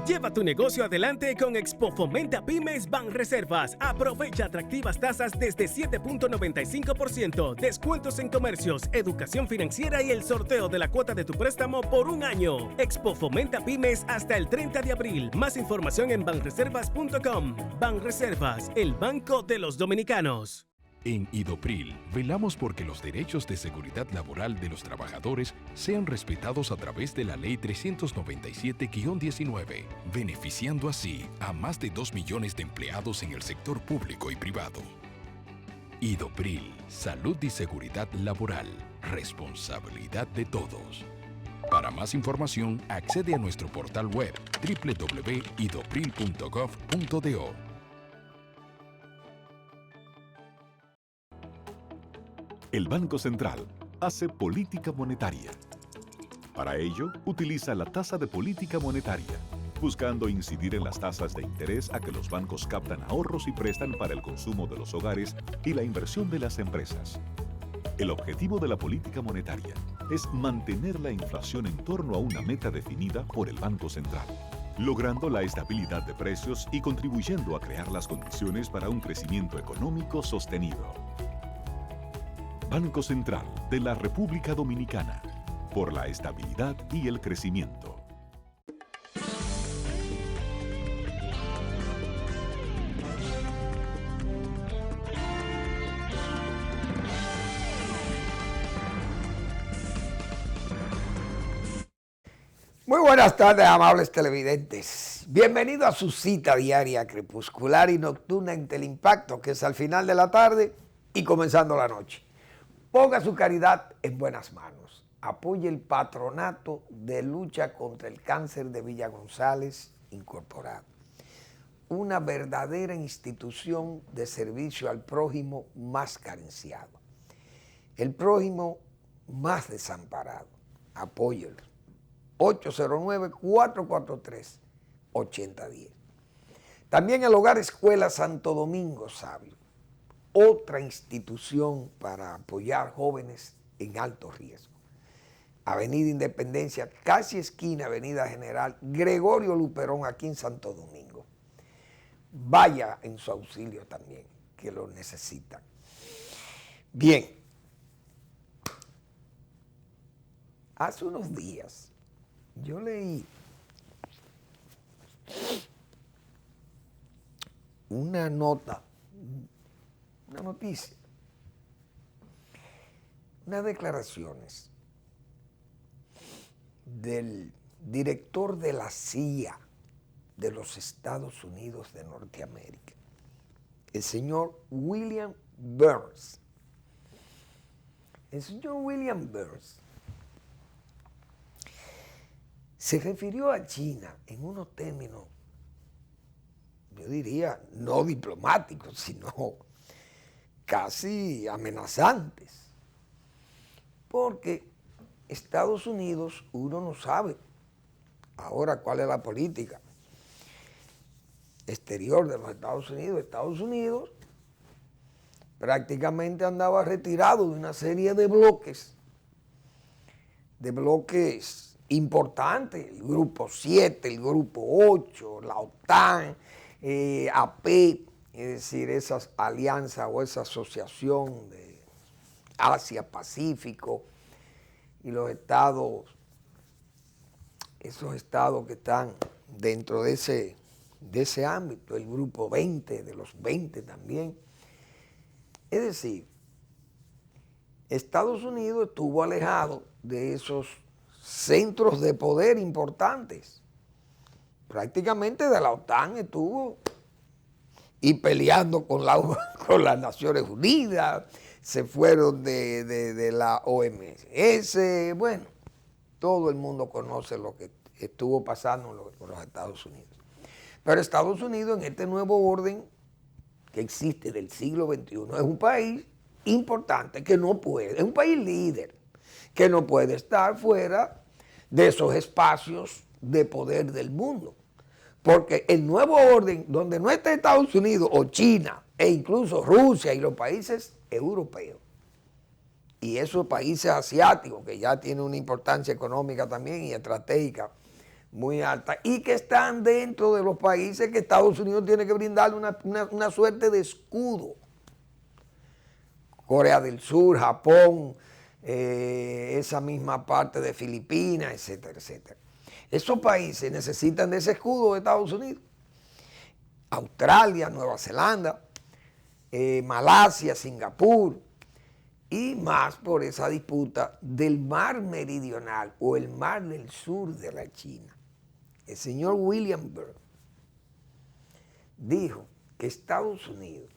Lleva tu negocio adelante con Expo Fomenta Pymes Banreservas. Aprovecha atractivas tasas desde 7.95%, descuentos en comercios, educación financiera y el sorteo de la cuota de tu préstamo por un año. Expo Fomenta Pymes hasta el 30 de abril. Más información en banreservas.com. Banreservas, el banco de los dominicanos. En Idopril, velamos porque los derechos de seguridad laboral de los trabajadores sean respetados a través de la Ley 397-19, beneficiando así a más de 2 millones de empleados en el sector público y privado. Idopril, salud y seguridad laboral, responsabilidad de todos. Para más información, accede a nuestro portal web www.idopril.gov.do. El Banco Central hace política monetaria. Para ello, utiliza la tasa de política monetaria, buscando incidir en las tasas de interés a que los bancos captan ahorros y prestan para el consumo de los hogares y la inversión de las empresas. El objetivo de la política monetaria es mantener la inflación en torno a una meta definida por el Banco Central, logrando la estabilidad de precios y contribuyendo a crear las condiciones para un crecimiento económico sostenido. Banco Central de la República Dominicana, por la estabilidad y el crecimiento. Muy buenas tardes, amables televidentes. Bienvenido a su cita diaria crepuscular y nocturna en Teleimpacto, que es al final de la tarde y comenzando la noche. Ponga su caridad en buenas manos. Apoye el Patronato de Lucha contra el Cáncer de Villa González Incorporado. Una verdadera institución de servicio al prójimo más carenciado. El prójimo más desamparado. Apóyelo. 809-443-8010. También el Hogar Escuela Santo Domingo Sabio. Otra institución para apoyar jóvenes en alto riesgo. Avenida Independencia, casi esquina Avenida General Gregorio Luperón, aquí en Santo Domingo. Vaya en su auxilio también, que lo necesitan. Bien, hace unos días yo leí una noticia, unas declaraciones del director de la CIA de los Estados Unidos de Norteamérica, el señor William Burns. El señor William Burns se refirió a China en unos términos, yo diría, no diplomáticos, sino casi amenazantes. Porque Estados Unidos, uno no sabe ahora cuál es la política exterior de los Estados Unidos. Estados Unidos prácticamente andaba retirado de una serie de bloques importantes, el Grupo 7, el Grupo 8, la OTAN, AP, es decir, esa alianza o esa asociación de Asia-Pacífico y los estados, esos estados que están dentro de ese ámbito, el Grupo 20, de los 20 también. Es decir, Estados Unidos estuvo alejado de esos centros de poder importantes. Prácticamente de la OTAN estuvo y peleando con las Naciones Unidas, se fueron de la OMS. Bueno, todo el mundo conoce lo que estuvo pasando con los Estados Unidos. Pero Estados Unidos, en este nuevo orden que existe del siglo XXI, es un país importante que no puede, es un país líder, que no puede estar fuera de esos espacios de poder del mundo. Porque el nuevo orden, donde no está Estados Unidos o China, e incluso Rusia y los países europeos, y esos países asiáticos que ya tienen una importancia económica también y estratégica muy alta, y que están dentro de los países que Estados Unidos tiene que brindarle una suerte de escudo. Corea del Sur, Japón, esa misma parte de Filipinas, etcétera, etcétera. Esos países necesitan de ese escudo de Estados Unidos. Australia, Nueva Zelanda, Malasia, Singapur, y más por esa disputa del mar meridional o el mar del sur de la China. El señor William Burns dijo que Estados Unidos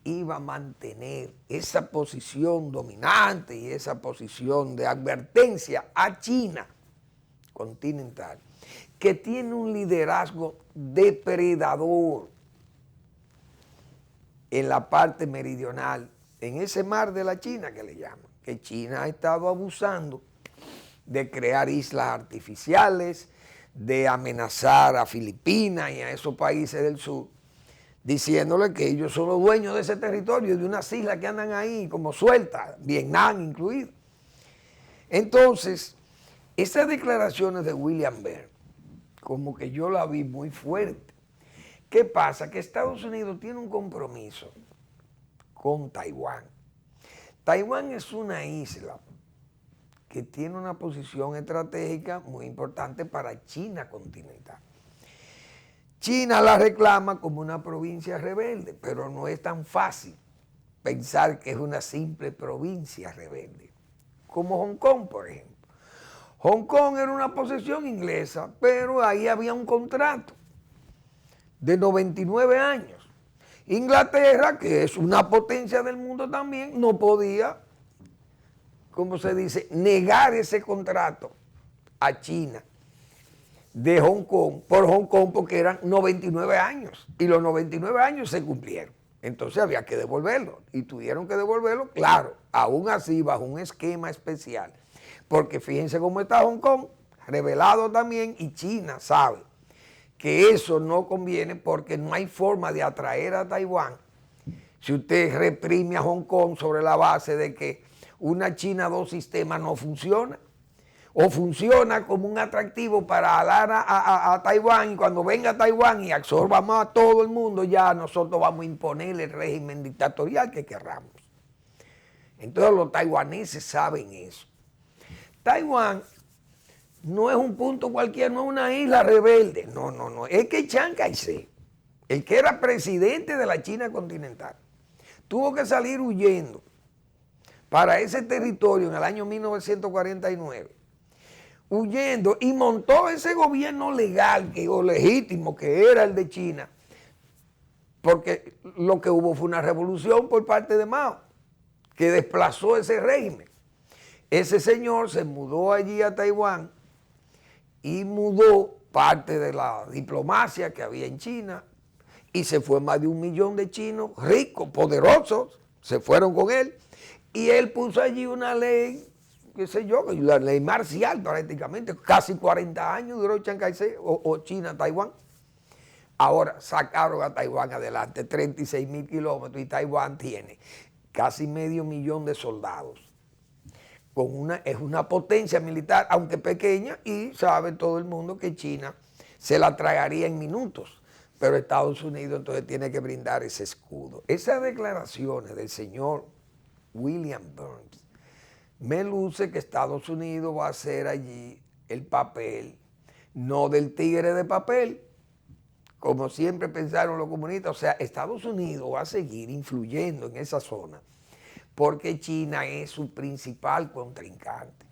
iba a mantener esa posición dominante y esa posición de advertencia a China continental, que tiene un liderazgo depredador en la parte meridional, en ese mar de la China que le llaman, que China ha estado abusando de crear islas artificiales, de amenazar a Filipinas y a esos países del sur, diciéndole que ellos son los dueños de ese territorio, de unas islas que andan ahí como sueltas, Vietnam incluido. Entonces, esas declaraciones de William Burns, como que yo la vi muy fuerte. ¿Qué pasa? Que Estados Unidos tiene un compromiso con Taiwán. Taiwán es una isla que tiene una posición estratégica muy importante para China continental. China la reclama como una provincia rebelde, pero no es tan fácil pensar que es una simple provincia rebelde, como Hong Kong, por ejemplo. Hong Kong era una posesión inglesa, pero ahí había un contrato de 99 años. Inglaterra, que es una potencia del mundo también, no podía, como se dice, negar ese contrato a China de Hong Kong, por Hong Kong, porque eran 99 años, y los 99 años se cumplieron. Entonces había que devolverlo, y tuvieron que devolverlo, claro, aún así bajo un esquema especial, porque fíjense cómo está Hong Kong, revelado también, y China sabe que eso no conviene porque no hay forma de atraer a Taiwán si usted reprime a Hong Kong sobre la base de que una China dos sistemas no funciona, o funciona como un atractivo para jalar a Taiwán, y cuando venga a Taiwán y absorbamos a todo el mundo, ya nosotros vamos a imponer el régimen dictatorial que querramos. Entonces los taiwaneses saben eso. Taiwán no es un punto cualquiera, no es una isla rebelde, no, es que Chiang Kai-shek, el que era presidente de la China continental, tuvo que salir huyendo para ese territorio en el año 1949, huyendo, y montó ese gobierno legal o legítimo que era el de China, porque lo que hubo fue una revolución por parte de Mao, que desplazó ese régimen. Ese señor se mudó allí a Taiwán y mudó parte de la diplomacia que había en China, y se fue más de 1 millón de chinos ricos, poderosos, se fueron con él, y él puso allí una ley, qué sé yo, la ley marcial prácticamente, casi 40 años duró Chiang Kai-shek o China, Taiwán. Ahora sacaron a Taiwán adelante, 36.000 kilómetros, y Taiwán tiene casi 500.000 de soldados. Es una potencia militar, aunque pequeña, y sabe todo el mundo que China se la tragaría en minutos, pero Estados Unidos entonces tiene que brindar ese escudo. Esas declaraciones del señor William Burns me luce que Estados Unidos va a hacer allí el papel, no del tigre de papel, como siempre pensaron los comunistas. O sea, Estados Unidos va a seguir influyendo en esa zona, porque China es su principal contrincante.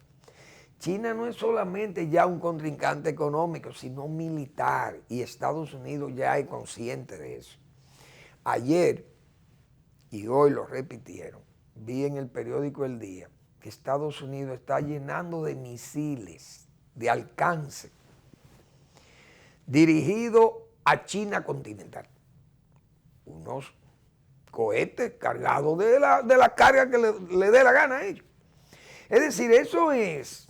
China no es solamente ya un contrincante económico, sino militar, y Estados Unidos ya es consciente de eso. Ayer, y hoy lo repitieron, vi en el periódico El Día que Estados Unidos está llenando de misiles de alcance dirigidos a China continental. Unos cohetes cargados de la carga que le dé la gana a ellos. Es decir, eso es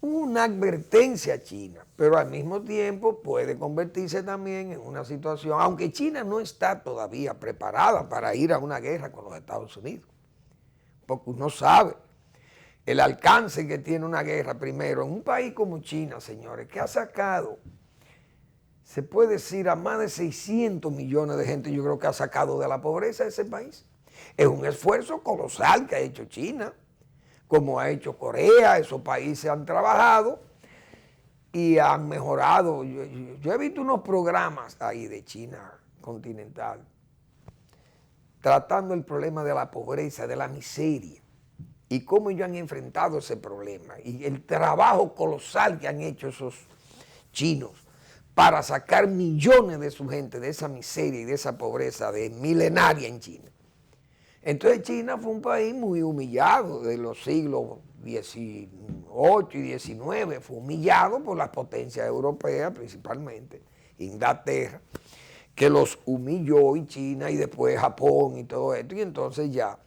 una advertencia a China, pero al mismo tiempo puede convertirse también en una situación, aunque China no está todavía preparada para ir a una guerra con los Estados Unidos, porque uno sabe el alcance que tiene una guerra, primero, en un país como China, señores, que ha sacado, se puede decir, a más de 600 millones de gente, yo creo que ha sacado de la pobreza a ese país. Es un esfuerzo colosal que ha hecho China, como ha hecho Corea. Esos países han trabajado y han mejorado. Yo he visto unos programas ahí de China continental tratando el problema de la pobreza, de la miseria, y cómo ellos han enfrentado ese problema, y el trabajo colosal que han hecho esos chinos para sacar millones de su gente de esa miseria y de esa pobreza de milenaria en China. Entonces China fue un país muy humillado de los siglos XVIII y XIX, fue humillado por las potencias europeas, principalmente Inglaterra, que los humilló, y China, y después Japón y todo esto, y entonces ya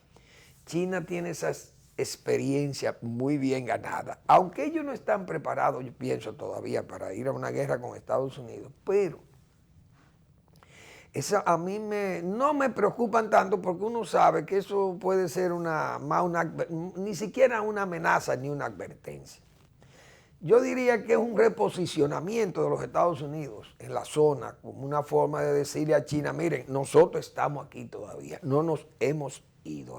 China tiene esas experiencias muy bien ganadas, aunque ellos no están preparados, yo pienso todavía, para ir a una guerra con Estados Unidos, pero esa a mí no me preocupan tanto, porque uno sabe que eso puede ser ni siquiera una amenaza ni una advertencia. Yo diría que es un reposicionamiento de los Estados Unidos en la zona, como una forma de decirle a China, miren, nosotros estamos aquí todavía, no nos hemos ido.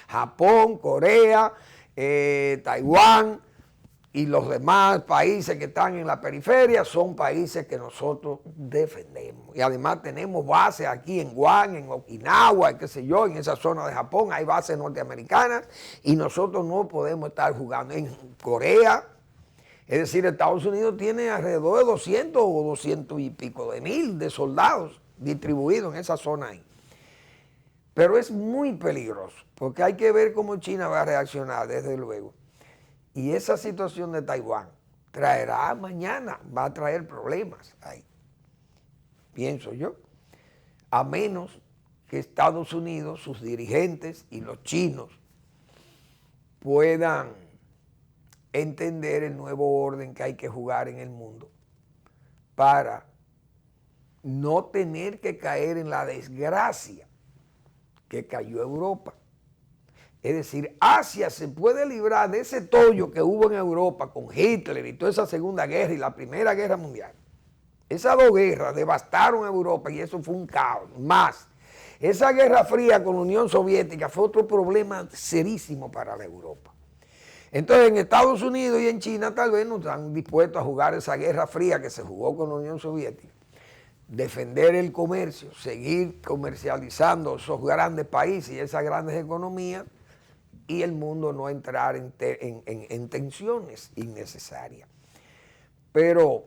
Japón, Corea, Taiwán y los demás países que están en la periferia son países que nosotros defendemos. Y además tenemos bases aquí en Guam, en Okinawa, qué sé yo, en esa zona de Japón hay bases norteamericanas, y nosotros no podemos estar jugando en Corea. Es decir, Estados Unidos tiene alrededor de 200 o 200 y pico de mil de soldados distribuidos en esa zona ahí. Pero es muy peligroso, porque hay que ver cómo China va a reaccionar, desde luego. Y esa situación de Taiwán traerá mañana, va a traer problemas ahí, pienso yo. A menos que Estados Unidos, sus dirigentes y los chinos puedan entender el nuevo orden que hay que jugar en el mundo para no tener que caer en la desgracia que cayó Europa. Es decir, Asia se puede librar de ese tollo que hubo en Europa con Hitler y toda esa Segunda Guerra y la Primera Guerra Mundial. Esas dos guerras devastaron a Europa y eso fue un caos. Más, esa Guerra Fría con la Unión Soviética fue otro problema serísimo para la Europa. Entonces en Estados Unidos y en China tal vez no están dispuestos a jugar esa Guerra Fría que se jugó con la Unión Soviética. Defender el comercio, seguir comercializando esos grandes países y esas grandes economías, y el mundo no entrar en tensiones innecesarias. Pero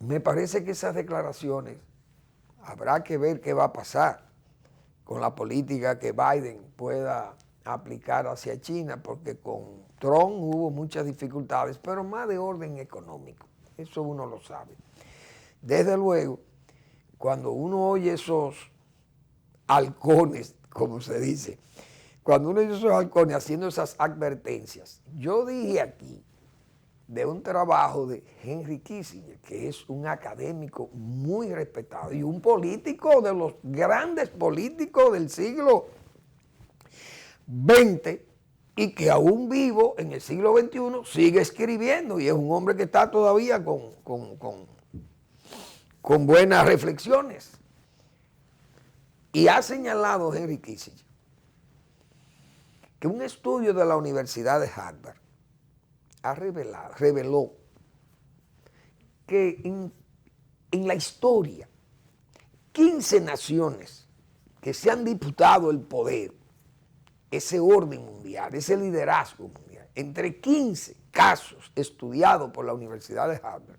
me parece que esas declaraciones habrá que ver qué va a pasar con la política que Biden pueda aplicar hacia China, porque con Trump hubo muchas dificultades, pero más de orden económico, eso uno lo sabe. Desde luego, cuando uno oye esos halcones, como se dice, cuando uno oye esos halcones haciendo esas advertencias, yo dije aquí de un trabajo de Henry Kissinger, que es un académico muy respetado y un político de los grandes políticos del siglo XX, y que aún vivo en el siglo XXI sigue escribiendo, y es un hombre que está todavía con buenas reflexiones. Y ha señalado Henry Kissinger que un estudio de la Universidad de Harvard reveló que en la historia 15 naciones que se han disputado el poder, ese orden mundial, ese liderazgo mundial, entre 15 casos estudiados por la Universidad de Harvard,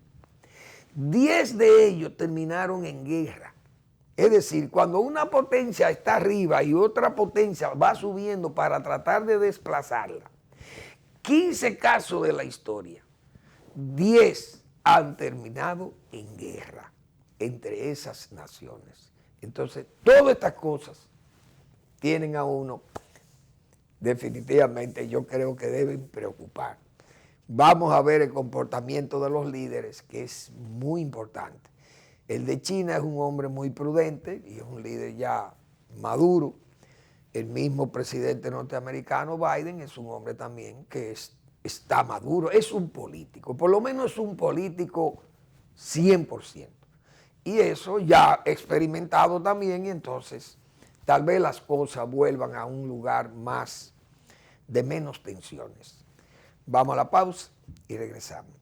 10 de ellos terminaron en guerra. Es decir, cuando una potencia está arriba y otra potencia va subiendo para tratar de desplazarla, 15 casos de la historia, 10 han terminado en guerra entre esas naciones. Entonces, todas estas cosas tienen a uno, definitivamente yo creo que deben preocupar. Vamos a ver el comportamiento de los líderes, que es muy importante. El de China es un hombre muy prudente y es un líder ya maduro, el mismo presidente norteamericano Biden es un hombre también que está maduro, es un político, por lo menos es un político 100%. Y eso ya experimentado también, y entonces tal vez las cosas vuelvan a un lugar más de menos tensiones. Vamos a la pausa y regresamos.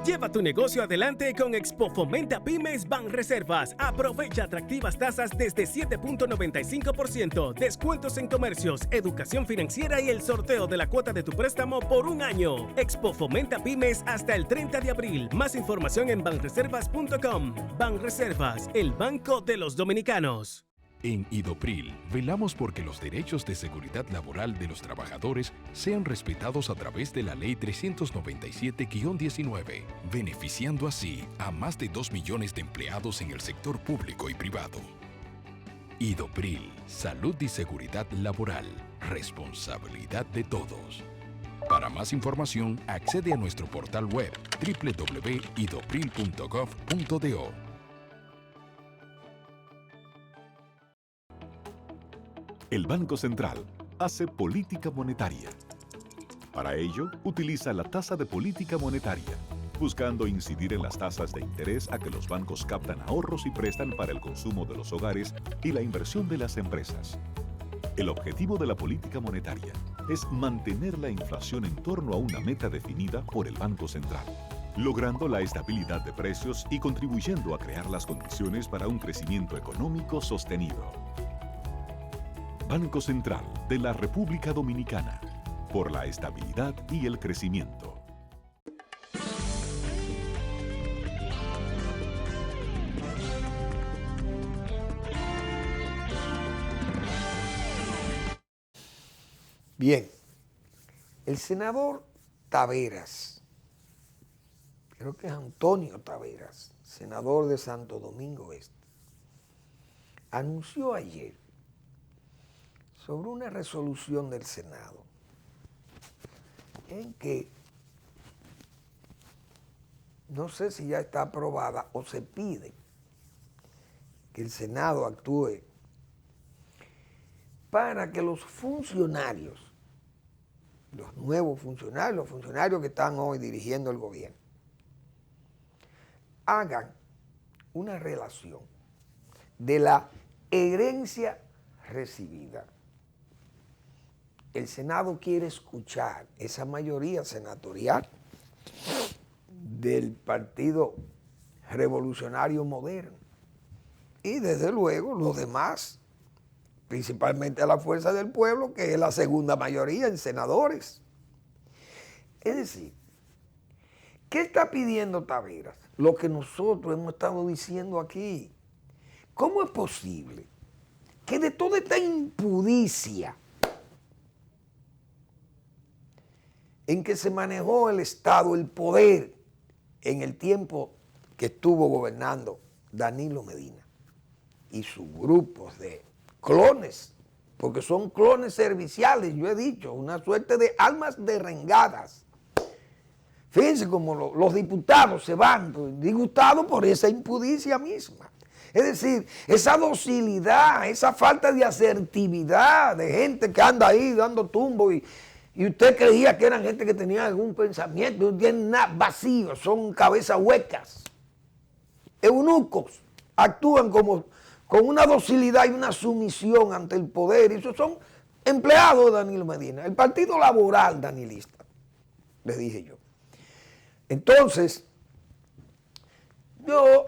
Lleva tu negocio adelante con Expo Fomenta Pymes Banreservas. Aprovecha atractivas tasas desde 7.95%, descuentos en comercios, educación financiera y el sorteo de la cuota de tu préstamo por un año. Expo Fomenta Pymes hasta el 30 de abril. Más información en banreservas.com. Banreservas, el banco de los dominicanos. En Idopril, velamos porque los derechos de seguridad laboral de los trabajadores sean respetados a través de la Ley 397-19, beneficiando así a más de 2 millones de empleados en el sector público y privado. Idopril, salud y seguridad laboral, responsabilidad de todos. Para más información, accede a nuestro portal web www.idopril.gov.do. El Banco Central hace política monetaria. Para ello, utiliza la tasa de política monetaria, buscando incidir en las tasas de interés a que los bancos captan ahorros y prestan para el consumo de los hogares y la inversión de las empresas. El objetivo de la política monetaria es mantener la inflación en torno a una meta definida por el Banco Central, logrando la estabilidad de precios y contribuyendo a crear las condiciones para un crecimiento económico sostenido. Banco Central de la República Dominicana, por la estabilidad y el crecimiento. Bien, el senador Taveras, creo que es Antonio Taveras, senador de Santo Domingo Este, anunció ayer sobre una resolución del Senado en que no sé si ya está aprobada o se pide que el Senado actúe para que los funcionarios, los nuevos funcionarios, los funcionarios que están hoy dirigiendo el gobierno, hagan una relación de la herencia recibida. El Senado quiere escuchar esa mayoría senatorial del Partido Revolucionario Moderno y desde luego los demás, principalmente a la Fuerza del Pueblo, que es la segunda mayoría en senadores. Es decir, ¿qué está pidiendo Taveras? Lo que nosotros hemos estado diciendo aquí. ¿Cómo es posible que de toda esta impudicia en que se manejó el Estado, el poder, en el tiempo que estuvo gobernando Danilo Medina y sus grupos de clones, porque son clones serviciales, yo he dicho, una suerte de almas derrengadas? Fíjense cómo los diputados se van disgustados por esa impudicia misma. Es decir, esa docilidad, esa falta de asertividad de gente que anda ahí dando tumbo y usted creía que eran gente que tenía algún pensamiento, no tienen nada, vacíos, son cabezas huecas, eunucos, actúan como con una docilidad y una sumisión ante el poder, y esos son empleados de Danilo Medina, el Partido Laboral Danilista, les dije yo. Entonces,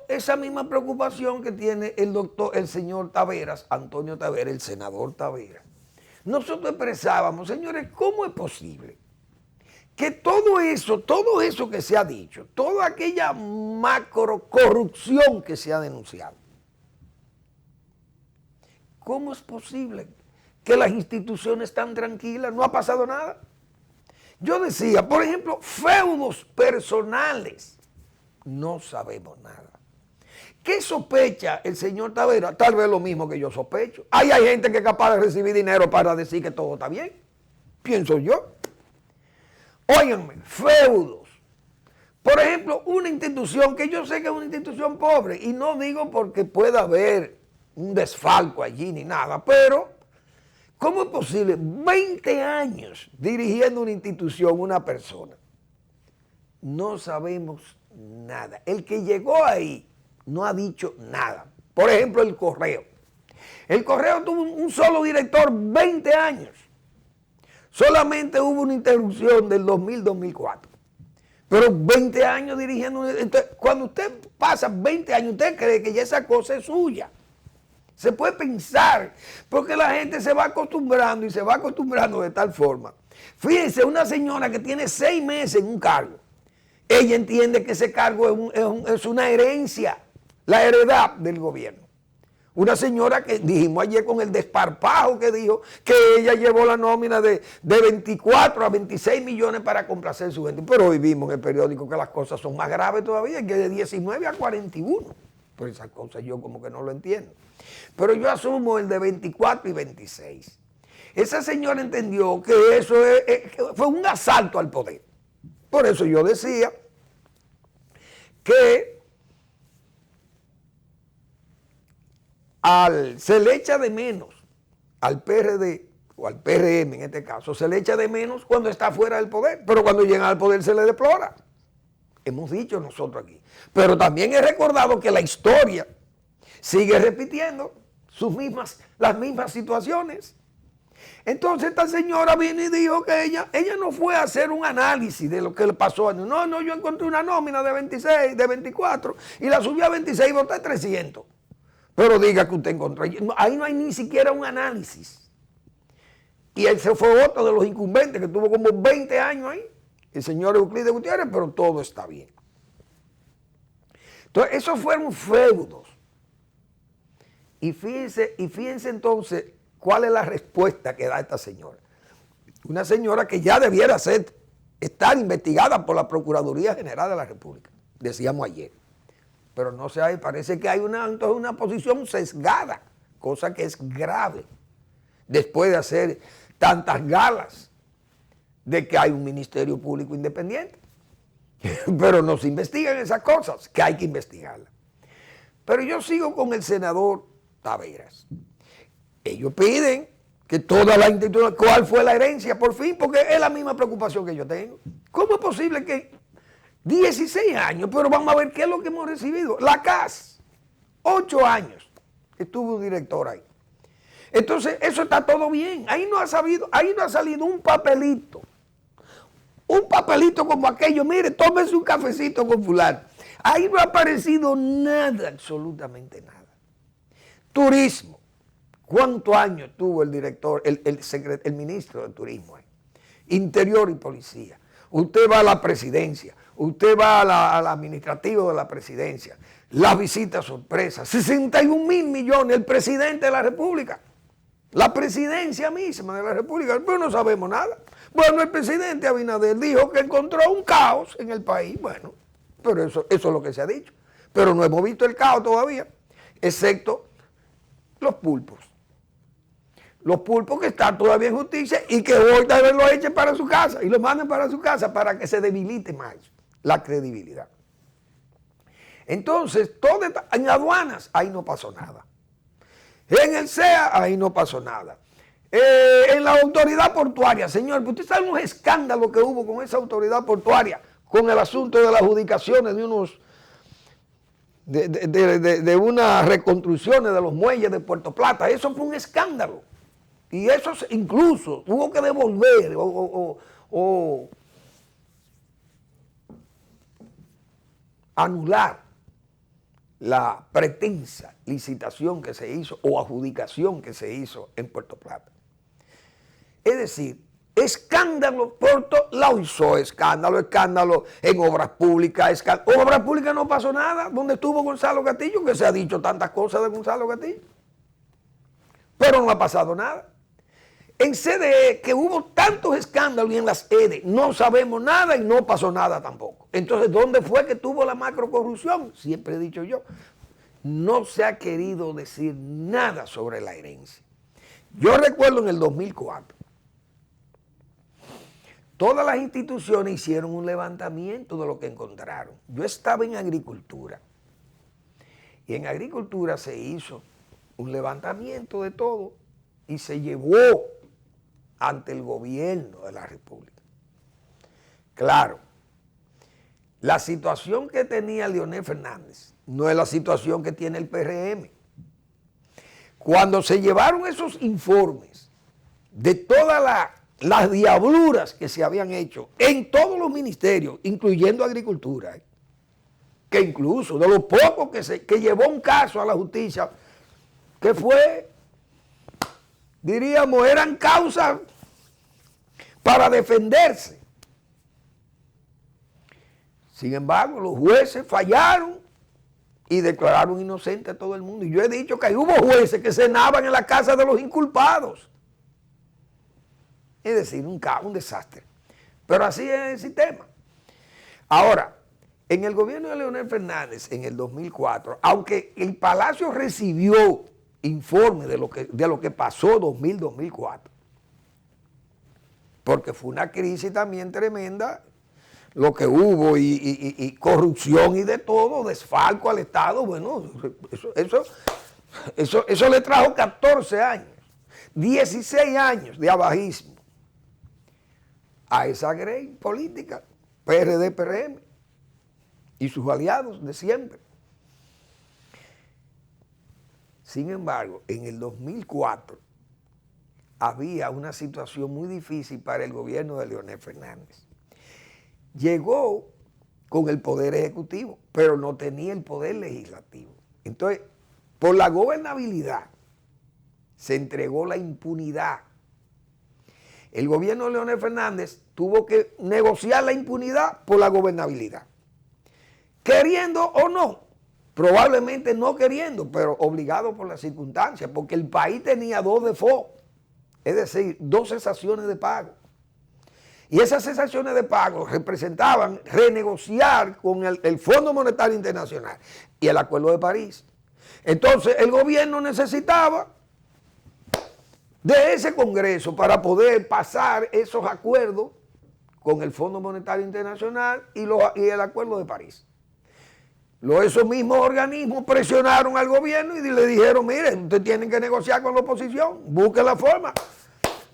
esa misma preocupación que tiene el señor Taveras, Antonio Taveras, el senador Taveras, nosotros expresábamos, señores, ¿cómo es posible que todo eso que se ha dicho, toda aquella macro corrupción que se ha denunciado, cómo es posible que las instituciones están tranquilas, no ha pasado nada? Yo decía, por ejemplo, feudos personales No sabemos nada. ¿Qué sospecha el señor Taveras? Tal vez lo mismo que yo sospecho. Hay gente que es capaz de recibir dinero para decir que todo está bien. Pienso yo. Óiganme, feudos. Por ejemplo, una institución que yo sé que es una institución pobre, y no digo porque pueda haber un desfalco allí ni nada, pero ¿cómo es posible 20 años dirigiendo una institución, una persona? No sabemos nada. El que llegó ahí no ha dicho nada. Por ejemplo, el Correo. El Correo tuvo un solo director 20 años. Solamente hubo una interrupción del 2000-2004. Pero 20 años dirigiendo. Entonces, cuando usted pasa 20 años, usted cree que ya esa cosa es suya. Se puede pensar, porque la gente se va acostumbrando y se va acostumbrando de tal forma. Fíjense, una señora que tiene 6 meses en un cargo, ella entiende que ese cargo es una herencia, la heredad del gobierno. Una señora que dijimos ayer con el desparpajo que dijo que ella llevó la nómina de 24 a 26 millones para complacer su gente. Pero hoy vimos en el periódico que las cosas son más graves todavía, que de 19 a 41. Pero esas cosas yo como que no lo entiendo. Pero yo asumo el de 24 y 26. Esa señora entendió que eso fue un asalto al poder. Por eso yo decía que se le echa de menos al PRD o al PRM en este caso, se le echa de menos cuando está fuera del poder, pero cuando llega al poder se le deplora. Hemos dicho nosotros aquí. Pero también he recordado que la historia sigue repitiendo las mismas situaciones. Entonces esta señora vino y dijo que ella no fue a hacer un análisis de lo que le pasó. No, yo encontré una nómina de 26, de 24 y la subí a 26 y boté 300. Pero diga que usted encontró. Ahí no hay ni siquiera un análisis. Y ese fue otro de los incumbentes que tuvo como 20 años ahí, el señor Euclides Gutiérrez, pero todo está bien. Entonces, esos fueron feudos. Y fíjense entonces cuál es la respuesta que da esta señora. Una señora que ya debiera estar investigada por la Procuraduría General de la República, decíamos ayer. Pero no sé, parece que hay una posición sesgada, cosa que es grave, después de hacer tantas galas de que hay un Ministerio Público Independiente. Pero no se investigan esas cosas, que hay que investigarlas. Pero yo sigo con el senador Taveras. Ellos piden que toda la institución, ¿cuál fue la herencia? Por fin, porque es la misma preocupación que yo tengo. ¿Cómo es posible que 16 años, pero vamos a ver qué es lo que hemos recibido? La CAS, 8 años, estuvo un director ahí. Entonces, eso está todo bien. Ahí no ha salido un papelito como aquello, mire, tómese un cafecito con fulano. Ahí no ha aparecido nada, absolutamente nada. Turismo, ¿cuántos años tuvo el director, el ministro de Turismo ahí? Interior y Policía. Usted va a la presidencia, usted va al administrativo de la presidencia, las visitas sorpresas, 61,000 millones, el presidente de la República, la presidencia misma de la República, pero no sabemos nada. Bueno, el presidente Abinader dijo que encontró un caos en el país, bueno, pero eso es lo que se ha dicho. Pero no hemos visto el caos todavía, excepto los pulpos. Los pulpos que están todavía en justicia y que hoy tal vez lo echen para su casa y lo manden para su casa para que se debilite más la credibilidad. Entonces, en aduanas, ahí no pasó nada. En el CEA, ahí no pasó nada. En la autoridad portuaria, señor, ¿usted sabe los escándalos que hubo con esa autoridad portuaria, con el asunto de las adjudicaciones de unas reconstrucciones de los muelles de Puerto Plata? Eso fue un escándalo. Y eso incluso hubo que devolver o anular la pretensa licitación que se hizo o adjudicación que se hizo en Puerto Plata. Es decir, escándalo por todo lado, hizo escándalo en obras públicas. Obras públicas no pasó nada. ¿Dónde estuvo Gonzalo Castillo? Que se ha dicho tantas cosas de Gonzalo Castillo. Pero no ha pasado nada. En CDE, que hubo tantos escándalos y en las EDE, no sabemos nada y no pasó nada tampoco. Entonces, ¿dónde fue que tuvo la macrocorrupción? Siempre he dicho yo, no se ha querido decir nada sobre la herencia. Yo recuerdo en el 2004, todas las instituciones hicieron un levantamiento de lo que encontraron. Yo estaba en agricultura y en agricultura se hizo un levantamiento de todo y se llevó ante el gobierno de la República. Claro, la situación que tenía Leonel Fernández no es la situación que tiene el PRM. Cuando se llevaron esos informes de todas las diabluras que se habían hecho en todos los ministerios, incluyendo Agricultura, que incluso de lo poco que llevó un caso a la justicia, que fue, diríamos, eran causas para defenderse. Sin embargo, los jueces fallaron y declararon inocente a todo el mundo. Y yo he dicho que hubo jueces que cenaban en la casa de los inculpados. Es decir, un desastre. Pero así es el sistema. Ahora, en el gobierno de Leonel Fernández, en el 2004, aunque el Palacio recibió informe de lo que pasó 2000-2004, porque fue una crisis también tremenda, lo que hubo y corrupción y de todo, desfalco al Estado, bueno, eso le trajo 14 años, 16 años de abajismo a esa grey política, PRD, PRM y sus aliados de siempre. Sin embargo, en el 2004 había una situación muy difícil para el gobierno de Leonel Fernández. Llegó con el poder ejecutivo, pero no tenía el poder legislativo. Entonces, por la gobernabilidad, se entregó la impunidad. El gobierno de Leonel Fernández tuvo que negociar la impunidad por la gobernabilidad. Queriendo o no, probablemente no queriendo, pero obligado por las circunstancias, porque el país tenía 2 default, es decir, 2 cesaciones de pago. Y esas cesaciones de pago representaban renegociar con el Fondo Monetario Internacional y el Acuerdo de París. Entonces, el gobierno necesitaba de ese Congreso para poder pasar esos acuerdos con el Fondo Monetario Internacional y el Acuerdo de París. Esos mismos organismos presionaron al gobierno y le dijeron, miren, ustedes tienen que negociar con la oposición, busquen la forma.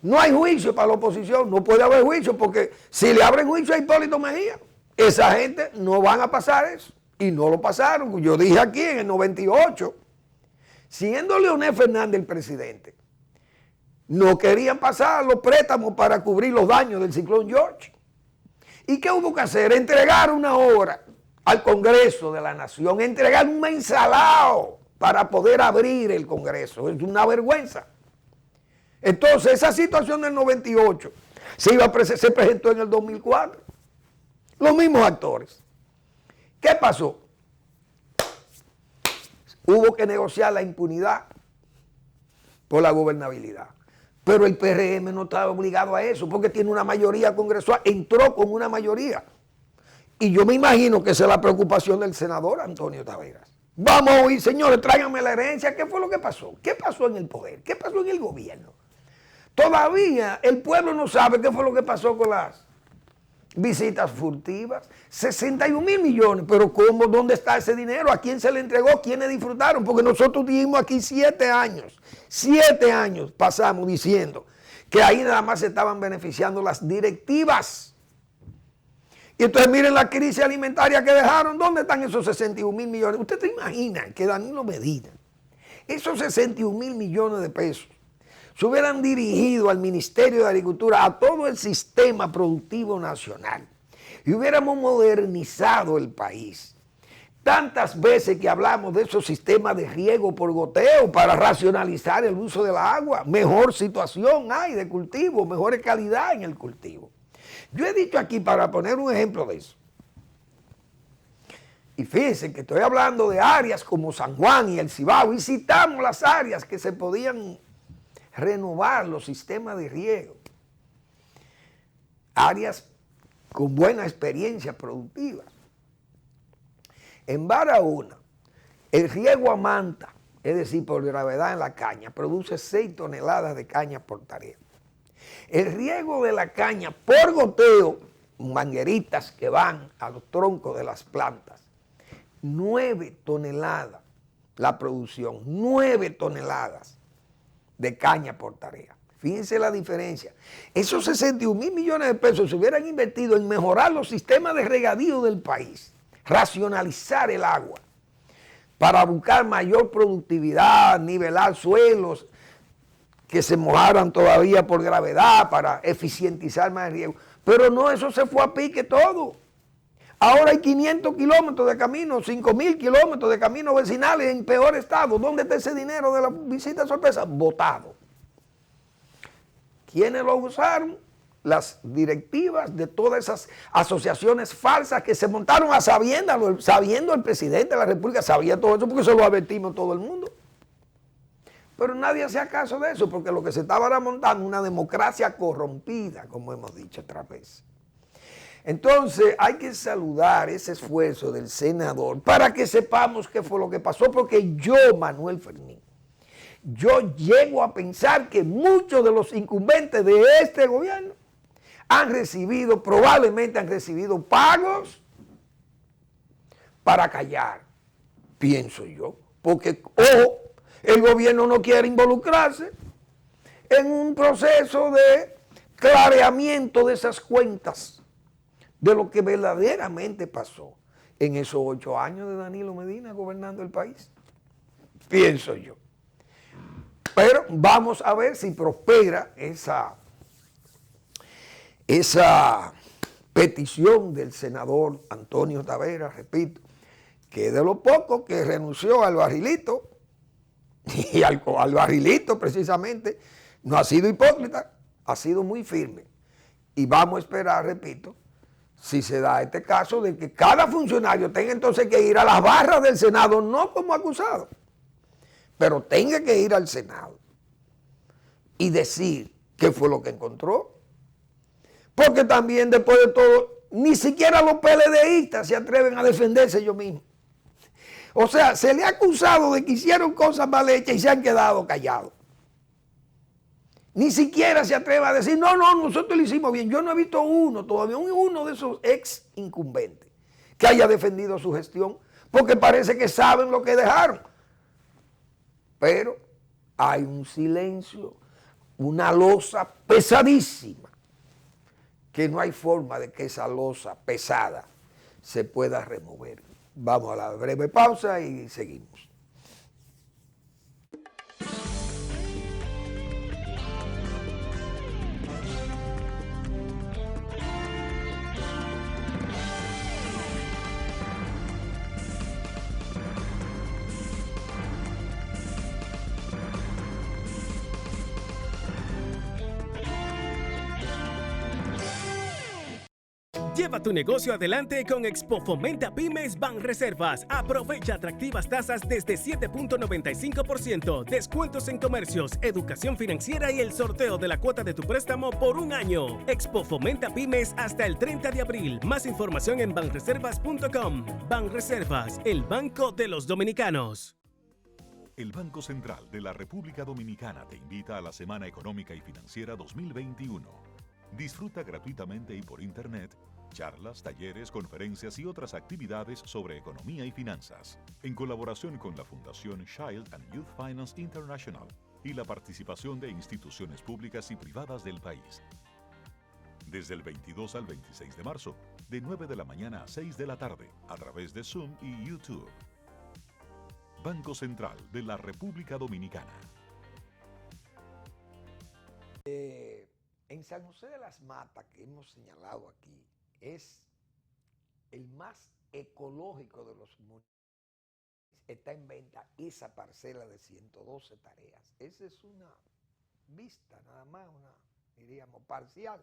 No hay juicio para la oposición, no puede haber juicio porque si le abren juicio a Hipólito Mejía, esa gente no van a pasar eso. Y no lo pasaron. Yo dije aquí en el 98, siendo Leonel Fernández el presidente, no querían pasar los préstamos para cubrir los daños del ciclón George. ¿Y qué hubo que hacer? Entregar una obra al Congreso de la Nación, entregar un mensalao para poder abrir el Congreso. Es una vergüenza. Entonces, esa situación del 98 se presentó en el 2004. Los mismos actores. ¿Qué pasó? Hubo que negociar la impunidad por la gobernabilidad. Pero el PRM no estaba obligado a eso porque tiene una mayoría congresual. Entró con una mayoría. Y yo me imagino que esa es la preocupación del senador Antonio Taveras. Vamos a oír, señores, tráiganme la herencia. ¿Qué fue lo que pasó? ¿Qué pasó en el poder? ¿Qué pasó en el gobierno? Todavía el pueblo no sabe qué fue lo que pasó con las visitas furtivas. 61,000 millones, pero ¿cómo? ¿Dónde está ese dinero? ¿A quién se le entregó? ¿Quiénes disfrutaron? Porque nosotros dijimos aquí 7 años. 7 años pasamos diciendo que ahí nada más se estaban beneficiando las directivas. Y entonces miren la crisis alimentaria que dejaron. ¿Dónde están esos 61,000 millones? ¿Usted te imagina que Danilo Medina, esos 61,000 millones de pesos, se hubieran dirigido al Ministerio de Agricultura, a todo el sistema productivo nacional, y hubiéramos modernizado el país? Tantas veces que hablamos de esos sistemas de riego por goteo para racionalizar el uso del agua, mejor situación hay de cultivo, mejor calidad en el cultivo. Yo he dicho aquí, para poner un ejemplo de eso, y fíjense que estoy hablando de áreas como San Juan y el Cibao, y citamos las áreas que se podían renovar los sistemas de riego, áreas con buena experiencia productiva. En Barahona, el riego a manta, es decir, por gravedad en la caña, produce 6 toneladas de caña por tarea. El riego de la caña por goteo, mangueritas que van a los troncos de las plantas, 9 toneladas la producción, 9 toneladas de caña por tarea. Fíjense la diferencia. Esos 61.000 millones de pesos se hubieran invertido en mejorar los sistemas de regadío del país, racionalizar el agua, para buscar mayor productividad, nivelar suelos que se mojaran todavía por gravedad, para eficientizar más el riego. Pero no, eso se fue a pique todo. Ahora hay 500 kilómetros de camino, 5.000 kilómetros de caminos vecinales en peor estado. ¿Dónde está ese dinero de la visita sorpresa? Botado. ¿Quiénes lo usaron? Las directivas de todas esas asociaciones falsas que se montaron a sabiendo el presidente de la República, sabía todo eso porque se lo advertimos todo el mundo. Pero nadie hacía caso de eso porque lo que se estaba era montando una democracia corrompida, como hemos dicho otra vez. Entonces hay que saludar ese esfuerzo del senador para que sepamos qué fue lo que pasó, porque yo, Manuel Fermín, yo llego a pensar que muchos de los incumbentes de este gobierno probablemente han recibido pagos para callar, pienso yo, porque, ojo, el gobierno no quiere involucrarse en un proceso de clareamiento de esas cuentas, de lo que verdaderamente pasó en esos 8 años de Danilo Medina gobernando el país, pienso yo. Pero vamos a ver si prospera esa petición del senador Antonio Taveras, repito, que de lo poco que renunció al barrilito, y al barrilito precisamente, no ha sido hipócrita, ha sido muy firme. Y vamos a esperar, repito, si se da este caso de que cada funcionario tenga entonces que ir a las barras del Senado, no como acusado, pero tenga que ir al Senado y decir qué fue lo que encontró. Porque también, después de todo, ni siquiera los PLDistas se atreven a defenderse ellos mismos. O sea, se le ha acusado de que hicieron cosas mal hechas y se han quedado callados. Ni siquiera se atreve a decir, no, nosotros lo hicimos bien. Yo no he visto todavía uno de esos ex incumbentes que haya defendido su gestión, porque parece que saben lo que dejaron. Pero hay un silencio, una losa pesadísima, que no hay forma de que esa losa pesada se pueda remover. Vamos a la breve pausa y seguimos. Lleva tu negocio adelante con Expo Fomenta Pymes Banreservas. Aprovecha atractivas tasas desde 7.95%, descuentos en comercios, educación financiera y el sorteo de la cuota de tu préstamo por un año. Expo Fomenta Pymes hasta el 30 de abril. Más información en banreservas.com. Banreservas, el banco de los dominicanos. El Banco Central de la República Dominicana te invita a la Semana Económica y Financiera 2021. Disfruta gratuitamente y por internet charlas, talleres, conferencias y otras actividades sobre economía y finanzas, en colaboración con la Fundación Child and Youth Finance International y la participación de instituciones públicas y privadas del país. Desde el 22 al 26 de marzo, de 9 de la mañana a 6 de la tarde, a través de Zoom y YouTube. Banco Central de la República Dominicana. En San José de las Matas, que hemos señalado aquí, es el más ecológico de los municipios. Está en venta esa parcela de 112 tareas. Esa es una vista, nada más, diríamos, parcial.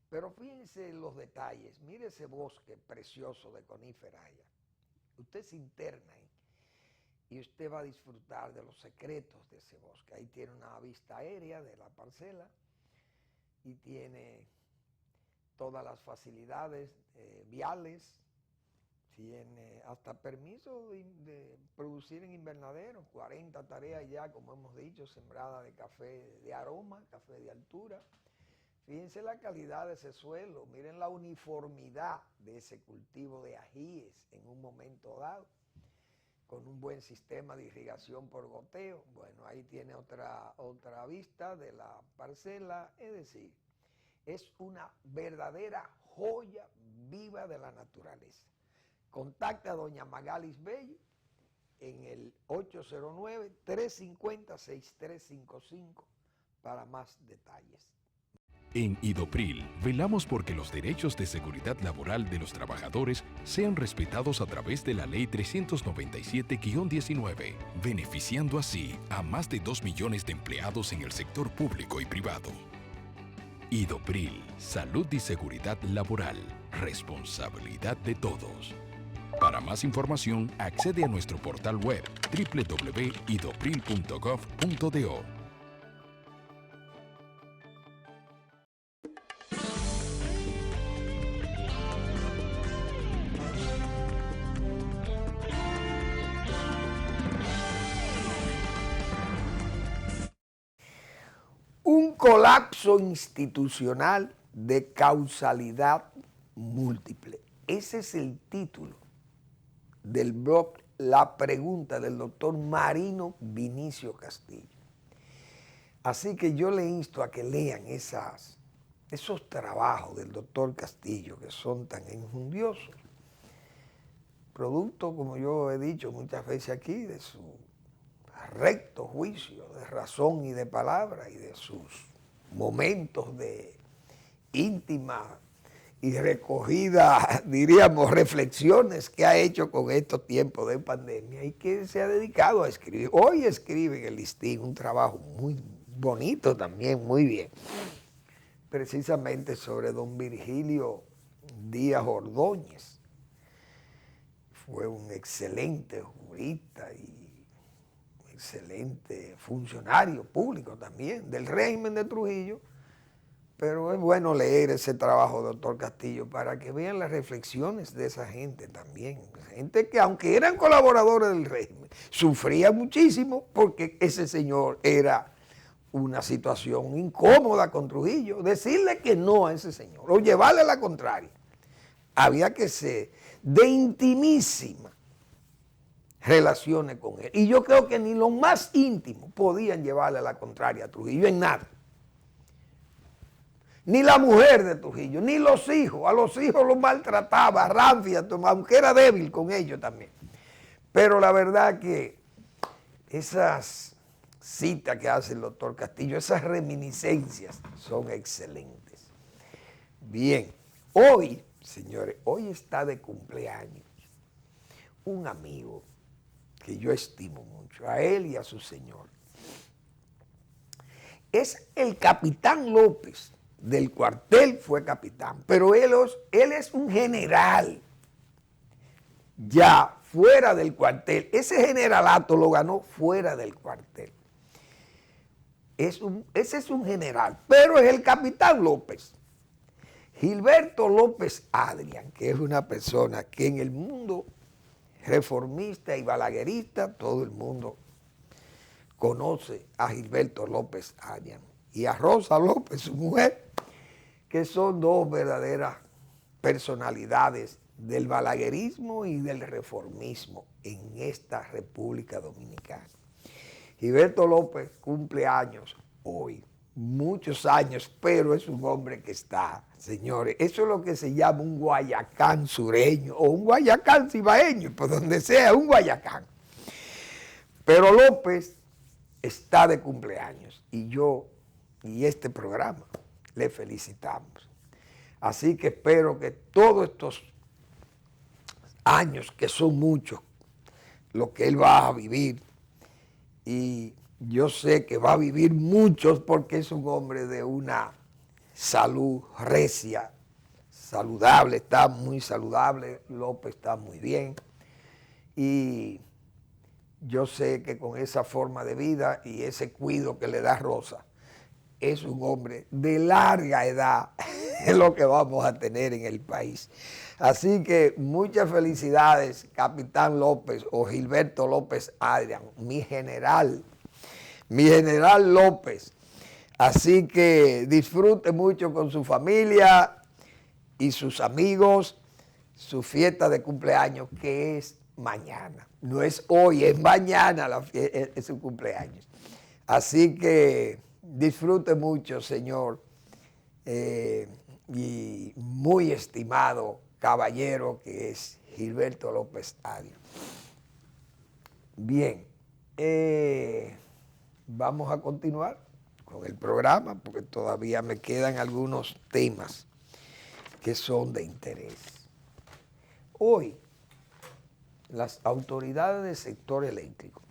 Pero fíjense en los detalles. Mire ese bosque precioso de conífera allá. Usted se interna ahí y usted va a disfrutar de los secretos de ese bosque. Ahí tiene una vista aérea de la parcela y tiene todas las facilidades viales, tiene hasta permiso de producir en invernadero, 40 tareas ya, como hemos dicho, sembrada de café de aroma, café de altura. Fíjense la calidad de ese suelo, miren la uniformidad de ese cultivo de ajíes en un momento dado, con un buen sistema de irrigación por goteo. Bueno, ahí tiene otra vista de la parcela, es decir, es una verdadera joya viva de la naturaleza. Contacta a doña Magalis Bello en el 809-350-6355 para más detalles. En Idopril, velamos porque los derechos de seguridad laboral de los trabajadores sean respetados a través de la Ley 397-19, beneficiando así a más de 2 millones de empleados en el sector público y privado. Idopril, salud y seguridad laboral, responsabilidad de todos. Para más información, accede a nuestro portal web www.idopril.gov.do. Un colapso institucional de causalidad múltiple. Ese es el título del blog La Pregunta del doctor Marino Vinicio Castillo. Así que yo le insto a que lean esos trabajos del doctor Castillo que son tan enjundiosos, producto, como yo he dicho muchas veces aquí, de su recto juicio de razón y de palabra y de sus momentos de íntima y recogida, diríamos, reflexiones que ha hecho con estos tiempos de pandemia y que se ha dedicado a escribir. Hoy escribe en el Listín un trabajo muy bonito también, muy bien, precisamente sobre don Virgilio Díaz Ordóñez. Fue un excelente jurista y excelente funcionario público también del régimen de Trujillo, pero es bueno leer ese trabajo, doctor Castillo, para que vean las reflexiones de esa gente también, gente que aunque eran colaboradores del régimen, sufría muchísimo porque ese señor era una situación incómoda con Trujillo, decirle que no a ese señor o llevarle la contraria, había que ser de intimísima relaciones con él. Y yo creo que ni los más íntimos podían llevarle la contraria a Trujillo en nada. Ni la mujer de Trujillo, ni los hijos. A los hijos los maltrataba, Ramfia, aunque era débil con ellos también. Pero la verdad que esas citas que hace el doctor Castillo, esas reminiscencias son excelentes. Bien, hoy, señores, hoy está de cumpleaños un amigo que yo estimo mucho, a él y a su señor. Es el capitán López, del cuartel fue capitán, pero él es un general, ya fuera del cuartel. Ese generalato lo ganó fuera del cuartel. Ese es un general, pero es el capitán López. Gilberto López Adrián, que es una persona que en el mundo reformista y balaguerista, todo el mundo conoce a Gilberto López Adrián y a Rosa López, su mujer, que son dos verdaderas personalidades del balaguerismo y del reformismo en esta República Dominicana. Gilberto López cumple años hoy, muchos años, pero es un hombre que está, señores, eso es lo que se llama un Guayacán sureño o un Guayacán cibaeño, por donde sea, un Guayacán. Pero López está de cumpleaños y yo y este programa le felicitamos. Así que espero que todos estos años, que son muchos, lo que él va a vivir, y yo sé que va a vivir muchos porque es un hombre de una salud recia, saludable, está muy saludable, López está muy bien. Y yo sé que con esa forma de vida y ese cuidado que le da Rosa, es un hombre de larga edad, es lo que vamos a tener en el país. Así que muchas felicidades, Capitán López o Gilberto López Adrián, mi general López. Así que disfrute mucho con su familia y sus amigos, su fiesta de cumpleaños, que es mañana. No es hoy, es mañana es su cumpleaños. Así que disfrute mucho, señor, y muy estimado caballero que es Gilberto López Adrián. Bien, vamos a continuar con el programa porque todavía me quedan algunos temas que son de interés. Hoy, las autoridades del sector eléctrico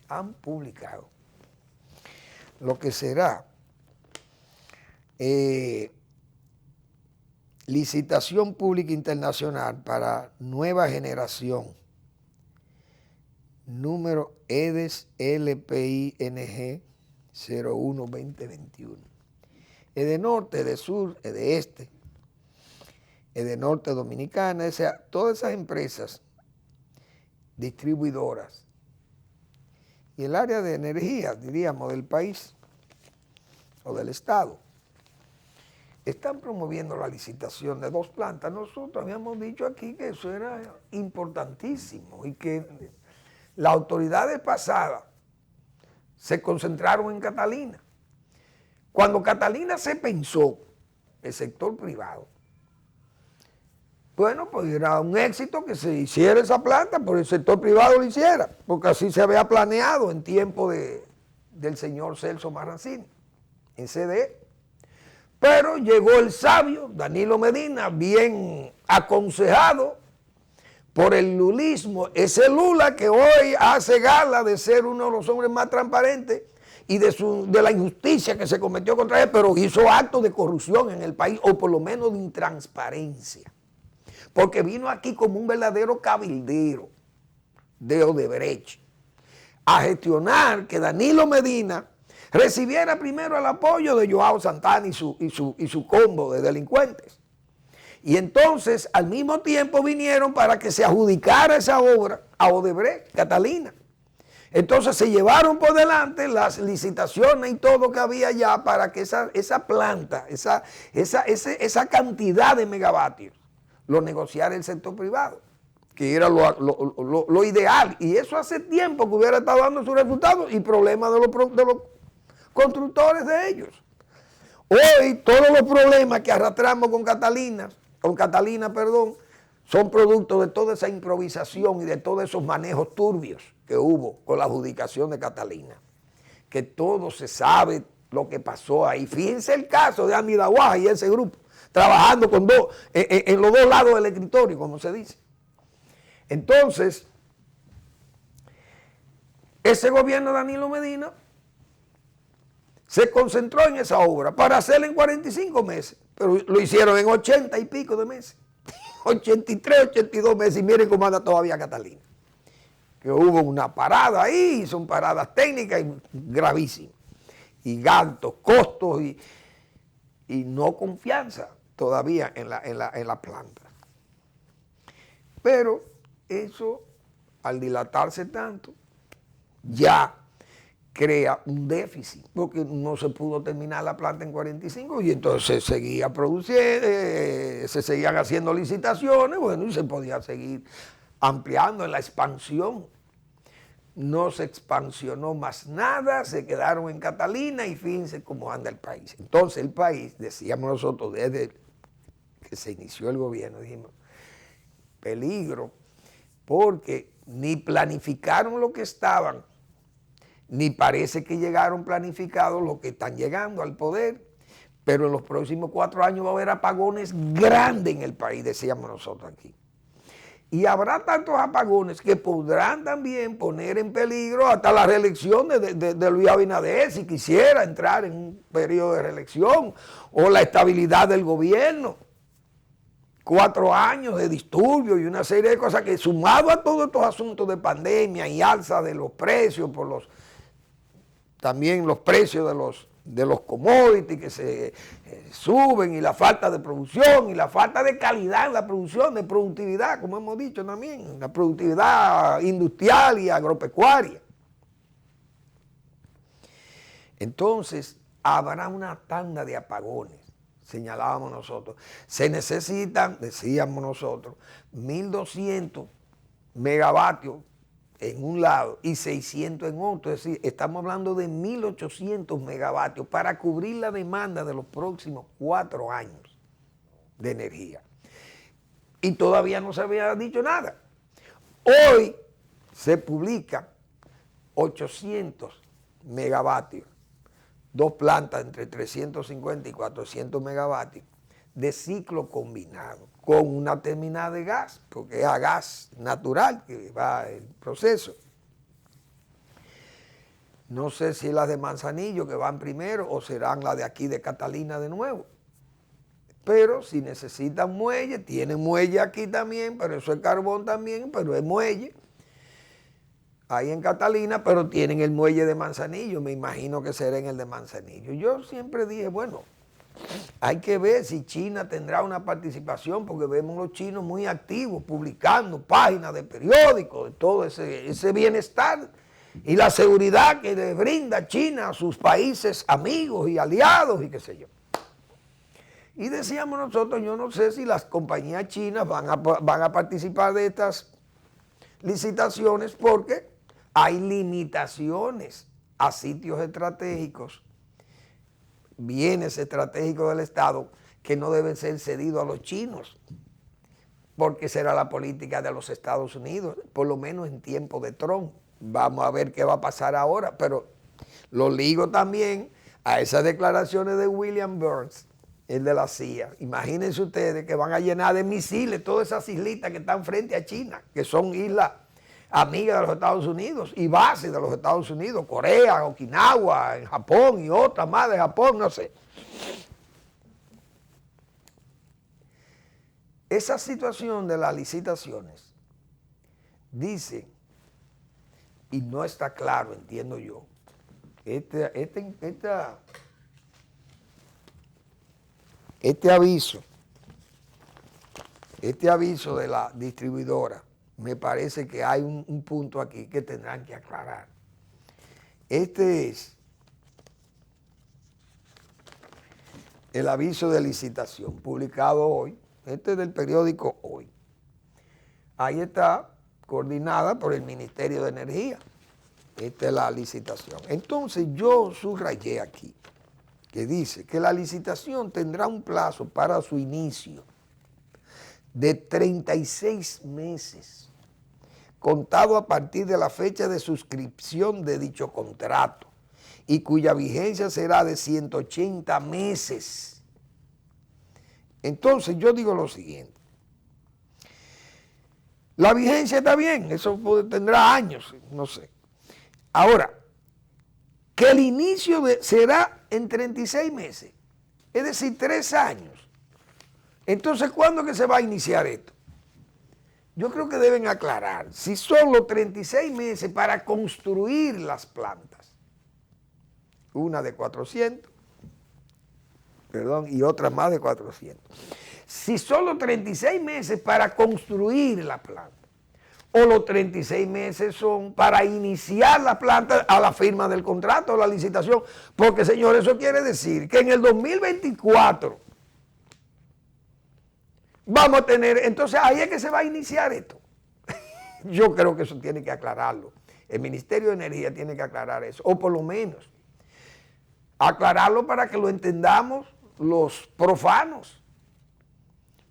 han publicado lo que será licitación pública internacional para nueva generación, número EDES LPING 01-2021. Edenorte, Edesur, Edeeste, Edenorte Dominicana, todas esas empresas distribuidoras y el área de energía, diríamos, del país o del Estado, están promoviendo la licitación de 2 plantas. Nosotros habíamos dicho aquí que eso era importantísimo y que las autoridades pasadas se concentraron en Catalina. Cuando Catalina se pensó, el sector privado, bueno, pues era un éxito que se hiciera esa planta, pero el sector privado lo hiciera, porque así se había planeado en tiempo del señor Celso Marrancini, en CDE. Pero llegó el sabio Danilo Medina, bien aconsejado por el lulismo, ese Lula que hoy hace gala de ser uno de los hombres más transparentes y de la injusticia que se cometió contra él, pero hizo actos de corrupción en el país, o por lo menos de intransparencia. Porque vino aquí como un verdadero cabildero de Odebrecht a gestionar que Danilo Medina recibiera primero el apoyo de Joao Santana y su combo de delincuentes. Y entonces, al mismo tiempo, vinieron para que se adjudicara esa obra a Odebrecht, Catalina. Entonces, se llevaron por delante las licitaciones y todo que había ya para que esa planta, esa cantidad de megavatios, lo negociara el sector privado, que era lo ideal. Y eso hace tiempo que hubiera estado dando sus resultados y problemas de los constructores de ellos. Hoy todos los problemas que arrastramos con Catalina, son producto de toda esa improvisación y de todos esos manejos turbios que hubo con la adjudicación de Catalina. Que todo se sabe lo que pasó ahí. Fíjense el caso de Amidaguaja y ese grupo, trabajando en los dos lados del escritorio, como se dice. Entonces, ese gobierno de Danilo Medina se concentró en esa obra para hacerla en 45 meses, pero lo hicieron en 80 y pico de meses, 83, 82 meses, y miren cómo anda todavía Catalina. Que hubo una parada ahí, son paradas técnicas gravísimas, y gastos, costos y no confianza todavía en la planta. Pero eso, al dilatarse tanto, ya crea un déficit, porque no se pudo terminar la planta en 45 y entonces se seguía produciendo, se seguían haciendo licitaciones, bueno, y se podía seguir ampliando en la expansión. No se expansionó más nada, se quedaron en Catalina y fíjense cómo anda el país. Entonces el país, decíamos nosotros desde que se inició el gobierno, dijimos, peligro, porque ni planificaron lo que estaban, ni parece que llegaron planificados los que están llegando al poder, pero en los próximos 4 años va a haber apagones grandes en el país, decíamos nosotros aquí. Y habrá tantos apagones que podrán también poner en peligro hasta la reelección de Luis Abinader, si quisiera entrar en un periodo de reelección, o la estabilidad del gobierno. 4 años de disturbios y una serie de cosas que, sumado a todos estos asuntos de pandemia y alza de los precios, también los precios de los commodities que se suben, y la falta de producción y la falta de calidad en la producción, de productividad, como hemos dicho también, la productividad industrial y agropecuaria. Entonces, habrá una tanda de apagones, señalábamos nosotros. Se necesitan, decíamos nosotros, 1.200 megavatios en un lado y 600 en otro. Es decir, estamos hablando de 1.800 megavatios para cubrir la demanda de los próximos 4 años de energía. Y todavía no se había dicho nada. Hoy se publica 800 megavatios. 2 plantas entre 350 y 400 megavatios de ciclo combinado con una terminal de gas, porque es a gas natural que va el proceso. No sé si las de Manzanillo que van primero o serán las de aquí de Catalina de nuevo. Pero si necesitan muelle, tienen muelle aquí también, pero eso es carbón también, pero es muelle. Ahí en Catalina, pero tienen el muelle de Manzanillo, me imagino que será en el de Manzanillo. Yo siempre dije, bueno, hay que ver si China tendrá una participación, porque vemos los chinos muy activos, publicando páginas de periódicos, de todo ese bienestar y la seguridad que le brinda China a sus países amigos y aliados y qué sé yo. Y decíamos nosotros, yo no sé si las compañías chinas van a participar de estas licitaciones, porque hay limitaciones a sitios estratégicos, bienes estratégicos del Estado que no deben ser cedidos a los chinos, porque será la política de los Estados Unidos, por lo menos en tiempo de Trump. Vamos a ver qué va a pasar ahora, pero lo ligo también a esas declaraciones de William Burns, el de la CIA. Imagínense ustedes que van a llenar de misiles todas esas islitas que están frente a China, que son islas amigas de los Estados Unidos y bases de los Estados Unidos, Corea, Okinawa, en Japón y otras más de Japón, no sé. Esa situación de las licitaciones dice, y no está claro, entiendo yo, este aviso de la distribuidora, me parece que hay un punto aquí que tendrán que aclarar. Este es el aviso de licitación publicado hoy, este es del periódico Hoy. Ahí está coordinada por el Ministerio de Energía. Esta es la licitación. Entonces yo subrayé aquí que dice que la licitación tendrá un plazo para su inicio de 36 meses, contado a partir de la fecha de suscripción de dicho contrato, y cuya vigencia será de 180 meses. Entonces yo digo lo siguiente, la vigencia está bien, eso tendrá años, no sé. Ahora, que el inicio será en 36 meses, es decir, 3 años. Entonces, ¿cuándo que se va a iniciar esto? Yo creo que deben aclarar si son los 36 meses para construir las plantas, una de 400, y otra más de 400. Si son los 36 meses para construir la planta, o los 36 meses son para iniciar la planta a la firma del contrato o la licitación, porque, señores, eso quiere decir que en el 2024 vamos a tener, entonces ahí es que se va a iniciar esto. Yo creo que eso tiene que aclararlo. El Ministerio de Energía tiene que aclarar eso, o por lo menos aclararlo para que lo entendamos los profanos.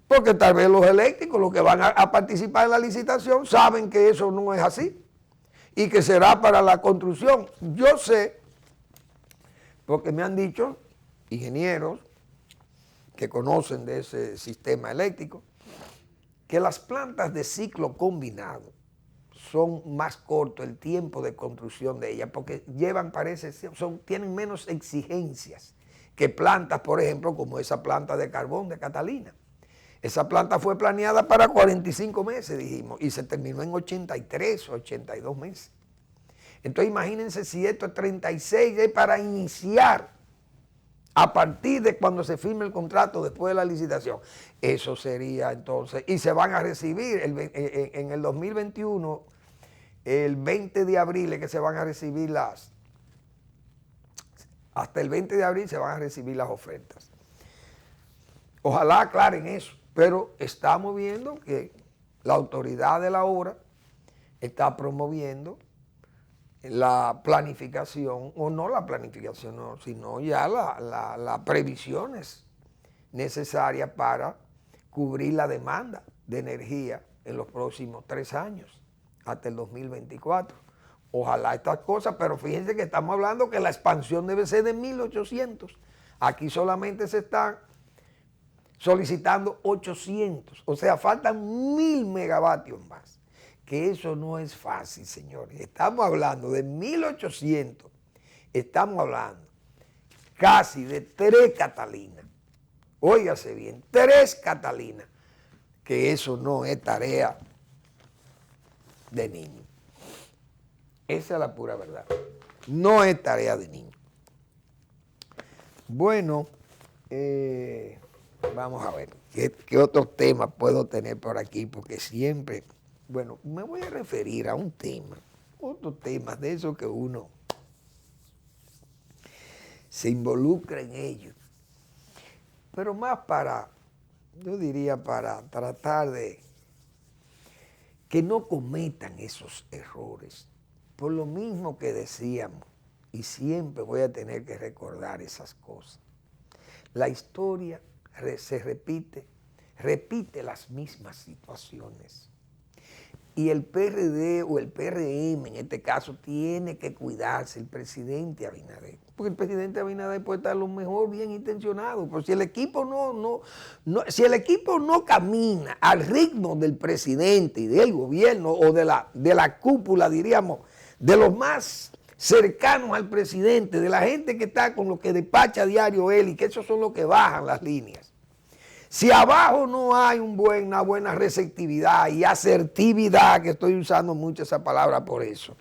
Porque tal vez los eléctricos, los que van a participar en la licitación, saben que eso no es así y que será para la construcción. Yo sé, porque me han dicho ingenieros que conocen de ese sistema eléctrico, que las plantas de ciclo combinado son más corto el tiempo de construcción de ellas, porque tienen menos exigencias que plantas, por ejemplo, como esa planta de carbón de Catalina. Esa planta fue planeada para 45 meses, dijimos, y se terminó en 83 o 82 meses. Entonces imagínense si esto es 36 es para iniciar a partir de cuando se firme el contrato después de la licitación. Eso sería entonces, y se van a recibir en el 2021, el 20 de abril es que se van a recibir hasta el 20 de abril se van a recibir las ofertas. Ojalá aclaren eso, pero estamos viendo que la autoridad de la obra está promoviendo la planificación, o no la planificación, no, sino ya las previsiones necesarias para cubrir la demanda de energía en los próximos 3 años, hasta el 2024. Ojalá estas cosas, pero fíjense que estamos hablando que la expansión debe ser de 1.800. Aquí solamente se están solicitando 800, o sea, faltan 1.000 megavatios más. Que eso no es fácil, señores. Estamos hablando de 1.800, estamos hablando casi de 3 Catalinas. Óigase bien, 3 Catalinas, que eso no es tarea de niño. Esa es la pura verdad. No es tarea de niño. Bueno, vamos a ver qué otros temas puedo tener por aquí, porque siempre, bueno, me voy a referir a un tema, otro tema de eso que uno se involucra en ello, pero más yo diría para tratar de que no cometan esos errores. Por lo mismo que decíamos, y siempre voy a tener que recordar esas cosas, la historia se repite las mismas situaciones. Y el PRD o el PRM, en este caso, tiene que cuidarse, el presidente Abinader. Porque el presidente Abinader puede estar a lo mejor bien intencionado, pero si el equipo si el equipo no camina al ritmo del presidente y del gobierno, o de la cúpula, diríamos, de los más cercanos al presidente, de la gente que está con lo que despacha a diario él, y que esos son los que bajan las líneas. Si abajo no hay una buena receptividad y asertividad, que estoy usando mucho esa palabra por eso,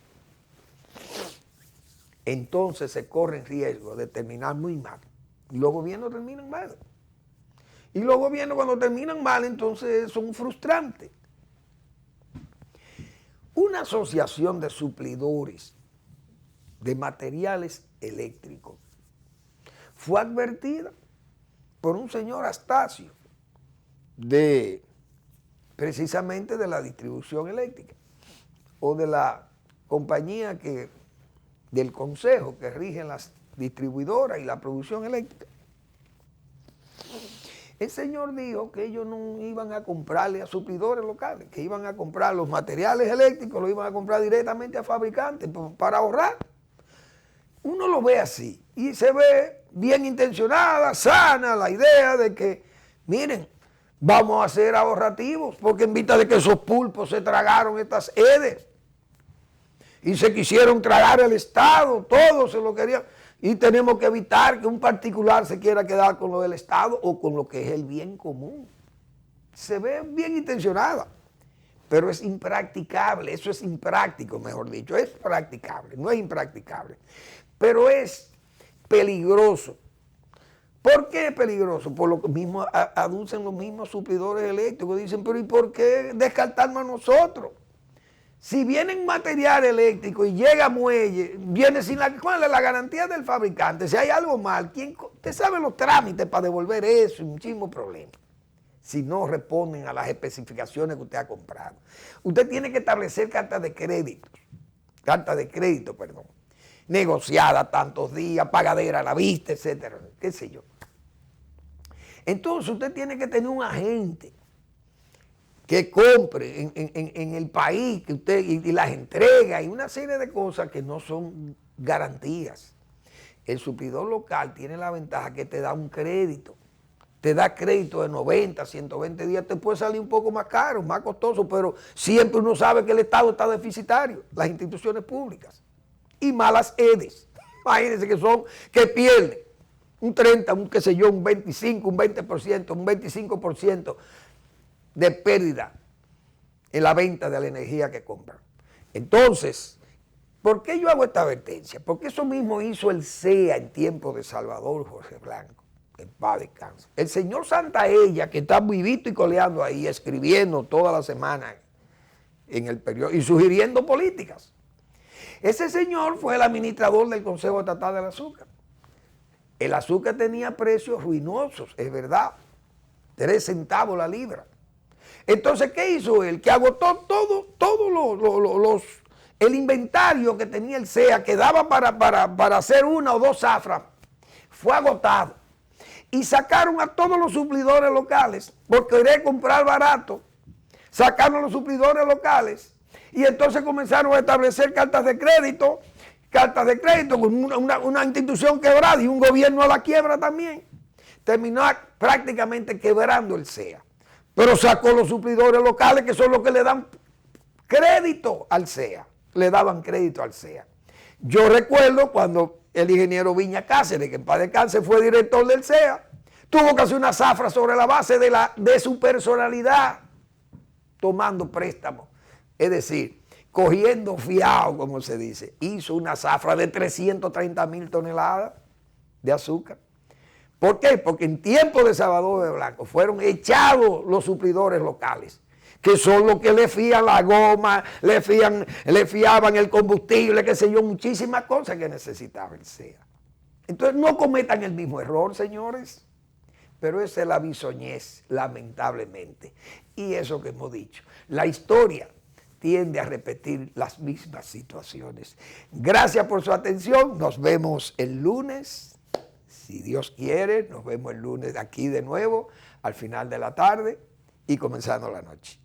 entonces se corre el riesgo de terminar muy mal. Y los gobiernos terminan mal. Y los gobiernos cuando terminan mal, entonces son frustrantes. Una asociación de suplidores de materiales eléctricos fue advertida por un señor Astacio, precisamente de la distribución eléctrica, o de la compañía del consejo que rige las distribuidoras y la producción eléctrica. El señor dijo que ellos no iban a comprarle a suplidores locales, que iban a comprar los materiales eléctricos, los iban a comprar directamente a fabricantes para ahorrar. Uno lo ve así y se ve bien intencionada, sana la idea de que, miren, vamos a ser ahorrativos, porque en vista de que esos pulpos se tragaron estas EDES y se quisieron tragar el Estado, todos se lo querían, y tenemos que evitar que un particular se quiera quedar con lo del Estado o con lo que es el bien común. Se ve bien intencionada, pero es impracticable, eso es impráctico, mejor dicho, es practicable, no es impracticable, pero es peligroso. ¿Por qué es peligroso? Por lo que mismo aducen los mismos suplidores eléctricos, dicen, pero ¿y por qué descartarnos a nosotros? Si viene material eléctrico y llega muelle, viene sin ¿cuál es la garantía del fabricante? Si hay algo mal, usted sabe los trámites para devolver eso y muchísimos problemas. Si no responden a las especificaciones que usted ha comprado. Usted tiene que establecer carta de crédito, negociada tantos días, pagadera a la vista, etcétera, qué sé yo. Entonces usted tiene que tener un agente que compre en el país, que usted y las entrega, y una serie de cosas que no son garantías. El suplidor local tiene la ventaja que te da un crédito. Te da crédito de 90, 120 días, te puede salir un poco más caro, más costoso, pero siempre uno sabe que el Estado está deficitario, las instituciones públicas. Y malas EDES. Imagínense que pierden un 30, un 25, un 20%, un 25% de pérdida en la venta de la energía que compran. Entonces, ¿por qué yo hago esta advertencia? Porque eso mismo hizo el CEA en tiempo de Salvador Jorge Blanco, en paz descanse. El señor Santaella, que está vivito y coleando ahí, escribiendo toda la semana en el periódico y sugiriendo políticas. Ese señor fue el administrador del Consejo Estatal del Azúcar. El azúcar tenía precios ruinosos, es verdad, 3 centavos la libra. Entonces, ¿qué hizo él? Que agotó todo el inventario que tenía el CEA, que daba para hacer 1 o 2 zafras, fue agotado. Y sacaron a todos los suplidores locales, porque quería comprar barato, sacaron a los suplidores locales, y entonces comenzaron a establecer cartas de crédito con una institución quebrada y un gobierno a la quiebra también. Terminó prácticamente quebrando el CEA. Pero sacó los suplidores locales, que son los que le dan crédito al CEA. Le daban crédito al CEA. Yo recuerdo cuando el ingeniero Viña Cáceres, que en paz descanse fue director del CEA, tuvo que hacer una zafra sobre la base de su personalidad, tomando préstamos. Es decir, cogiendo fiado, como se dice. Hizo una zafra de 330,000 toneladas de azúcar. ¿Por qué? Porque en tiempo de Salvador de Blanco fueron echados los suplidores locales, que son los que le fían la goma, le fiaban el combustible, qué sé yo, muchísimas cosas que necesitaba el CEA. Entonces no cometan el mismo error, señores, pero esa es la bisoñez, lamentablemente. Y eso que hemos dicho, la historia tiende a repetir las mismas situaciones. Gracias por su atención, nos vemos el lunes. Si Dios quiere, nos vemos el lunes aquí de nuevo, al final de la tarde y comenzando la noche.